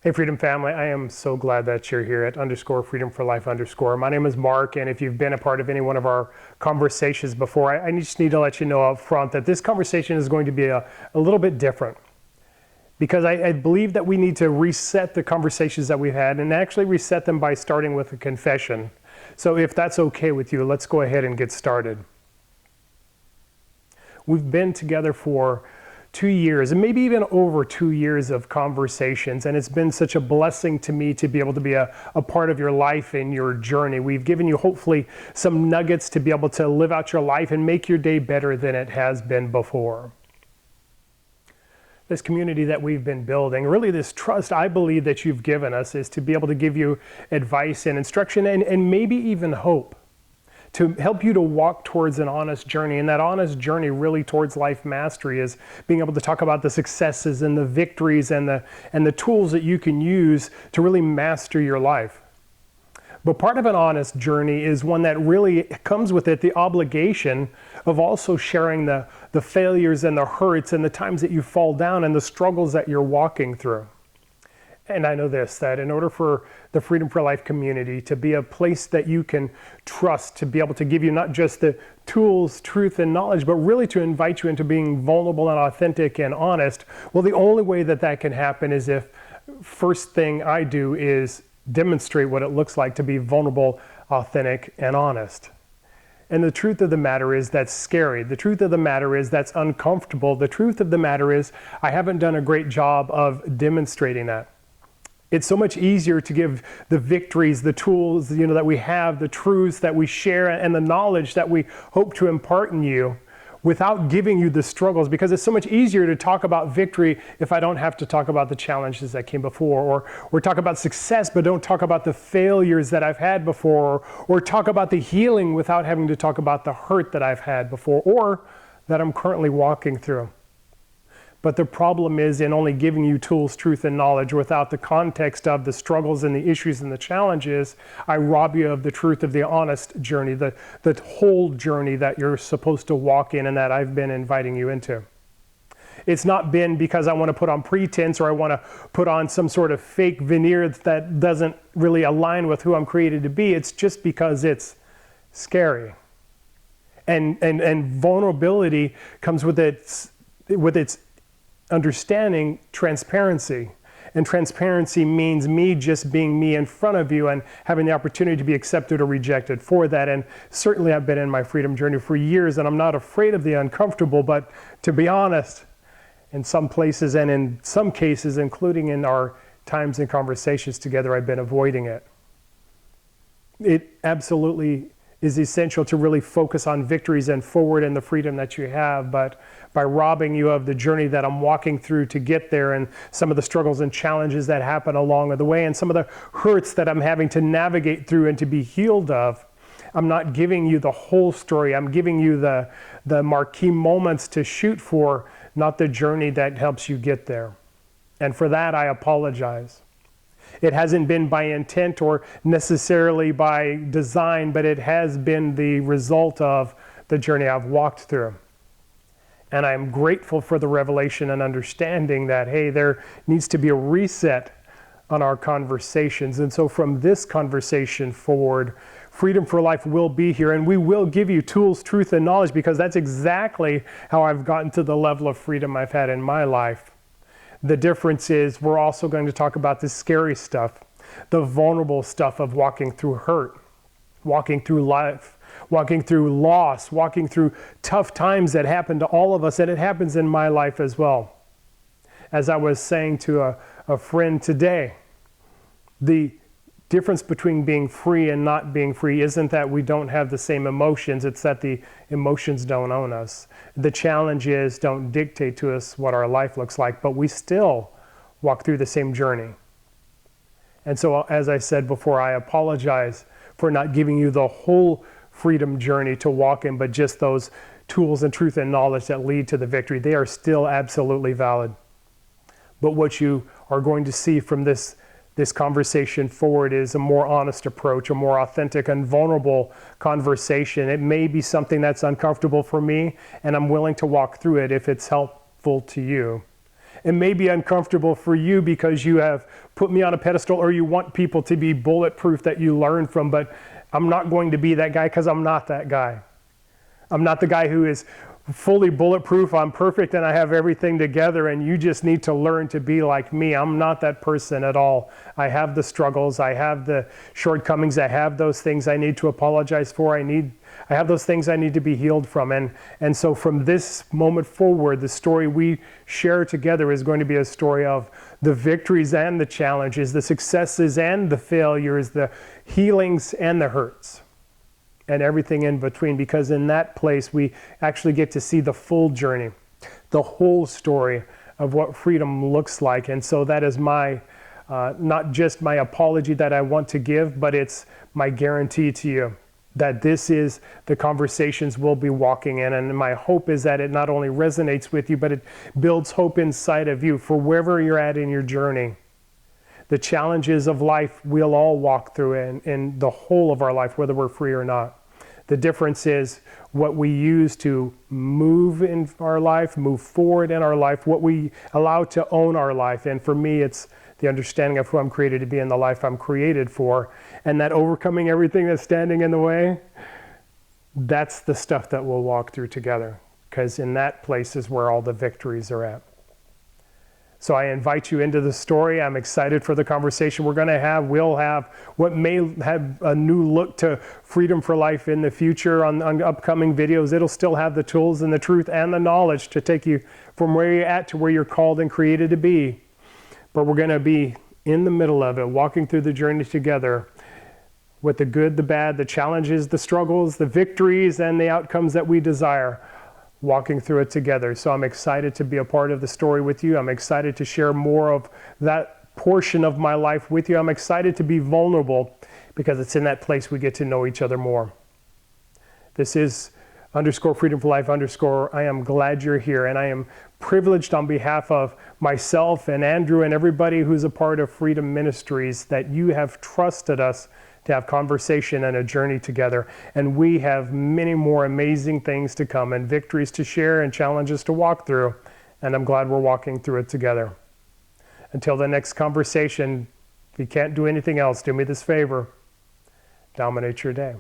Hey Freedom Family, I am so glad that you're here at _Freedom for Life _. My name is Mark, and if you've been a part of any one of our conversations before, I just need to let you know up front that this conversation is going to be a little bit different. Because I believe that we need to reset the conversations that we've had and actually reset them by starting with a confession. So if that's okay with you, let's go ahead and get started. We've been together for 2 years, and maybe even over 2 years of conversations, and it's been such a blessing to me to be able to be a part of your life and your journey. We've given you hopefully some nuggets to be able to live out your life and make your day better than it has been before. This community that we've been building, really this trust I believe that you've given us, is to be able to give you advice and instruction and maybe even hope, to help you to walk towards an honest journey. And that honest journey really towards life mastery is being able to talk about the successes and the victories and the tools that you can use to really master your life. But part of an honest journey is one that really comes with it the obligation of also sharing the failures and the hurts and the times that you fall down and the struggles that you're walking through. And I know this, that in order for the Freedom for Life community to be a place that you can trust, to be able to give you not just the tools, truth, and knowledge, but really to invite you into being vulnerable and authentic and honest, well, the only way that that can happen is if first thing I do is demonstrate what it looks like to be vulnerable, authentic, and honest. And the truth of the matter is that's scary. The truth of the matter is that's uncomfortable. The truth of the matter is I haven't done a great job of demonstrating that. It's so much easier to give the victories, the tools, that we have, the truths that we share, and the knowledge that we hope to impart in you without giving you the struggles, because it's so much easier to talk about victory if I don't have to talk about the challenges that came before, or talk about success but don't talk about the failures that I've had before, or talk about the healing without having to talk about the hurt that I've had before or that I'm currently walking through. But the problem is in only giving you tools, truth, and knowledge without the context of the struggles and the issues and the challenges, I rob you of the truth of the honest journey, the whole journey that you're supposed to walk in and that I've been inviting you into. It's not been because I want to put on pretense or I want to put on some sort of fake veneer that doesn't really align with who I'm created to be. It's just because it's scary. And vulnerability comes with its understanding transparency. And transparency means me just being me in front of you and having the opportunity to be accepted or rejected for that. And certainly I've been in my freedom journey for years and I'm not afraid of the uncomfortable, but to be honest, in some places and in some cases, including in our times and conversations together, I've been avoiding it. It absolutely is essential to really focus on victories and forward in the freedom that you have, but by robbing you of the journey that I'm walking through to get there and some of the struggles and challenges that happen along the way and some of the hurts that I'm having to navigate through and to be healed of, I'm not giving you the whole story. I'm giving you the marquee moments to shoot for, not the journey that helps you get there. And for that, I apologize. It hasn't been by intent or necessarily by design, but it has been the result of the journey I've walked through. And I'm grateful for the revelation and understanding that, hey, there needs to be a reset on our conversations. And so from this conversation forward, Freedom for Life will be here, and we will give you tools, truth, and knowledge, because that's exactly how I've gotten to the level of freedom I've had in my life. The difference is we're also going to talk about the scary stuff, the vulnerable stuff of walking through hurt, walking through life, walking through loss, walking through tough times that happen to all of us, and it happens in my life as well. As I was saying to a friend today, the difference between being free and not being free isn't that we don't have the same emotions, it's that the emotions don't own us. The challenge is don't dictate to us what our life looks like, but we still walk through the same journey. And so, as I said before, I apologize for not giving you the whole freedom journey to walk in, but just those tools and truth and knowledge that lead to the victory. They are still absolutely valid. But what you are going to see from this conversation forward is a more honest approach, a more authentic and vulnerable conversation. It may be something that's uncomfortable for me, and I'm willing to walk through it if it's helpful to you. It may be uncomfortable for you because you have put me on a pedestal, or you want people to be bulletproof that you learn from, but I'm not going to be that guy, because I'm not that guy. I'm not the guy who is fully bulletproof. I'm perfect and I have everything together and you just need to learn to be like me. I'm not that person at all. I have the struggles. I have the shortcomings. I have those things I need to apologize for. I have those things I need to be healed from. And so from this moment forward, the story we share together is going to be a story of the victories and the challenges, the successes and the failures, the healings and the hurts, and everything in between, because in that place we actually get to see the full journey, the whole story of what freedom looks like. And so that is my, not just my apology that I want to give, but it's my guarantee to you that this is the conversations we'll be walking in. And my hope is that it not only resonates with you, but it builds hope inside of you for wherever you're at in your journey. The challenges of life we'll all walk through in the whole of our life, whether we're free or not. The difference is what we use to move in our life, move forward in our life, what we allow to own our life. And for me, it's the understanding of who I'm created to be and the life I'm created for. And that overcoming everything that's standing in the way, that's the stuff that we'll walk through together. Because in that place is where all the victories are at. So I invite you into the story. I'm excited for the conversation we're going to have. We'll have what may have a new look to Freedom for Life in the future on upcoming videos. It'll still have the tools and the truth and the knowledge to take you from where you're at to where you're called and created to be. But we're going to be in the middle of it, walking through the journey together with the good, the bad, the challenges, the struggles, the victories, and the outcomes that we desire. Walking through it together. So I'm excited to be a part of the story with you. I'm excited to share more of that portion of my life with you. I'm excited to be vulnerable because it's in that place we get to know each other more. This is _Freedom for Life _ I am glad you're here, and I am privileged on behalf of myself and Andrew and everybody who's a part of Freedom Ministries that you have trusted us to have conversation and a journey together. And we have many more amazing things to come and victories to share and challenges to walk through. And I'm glad we're walking through it together. Until the next conversation, if you can't do anything else, do me this favor: dominate your day.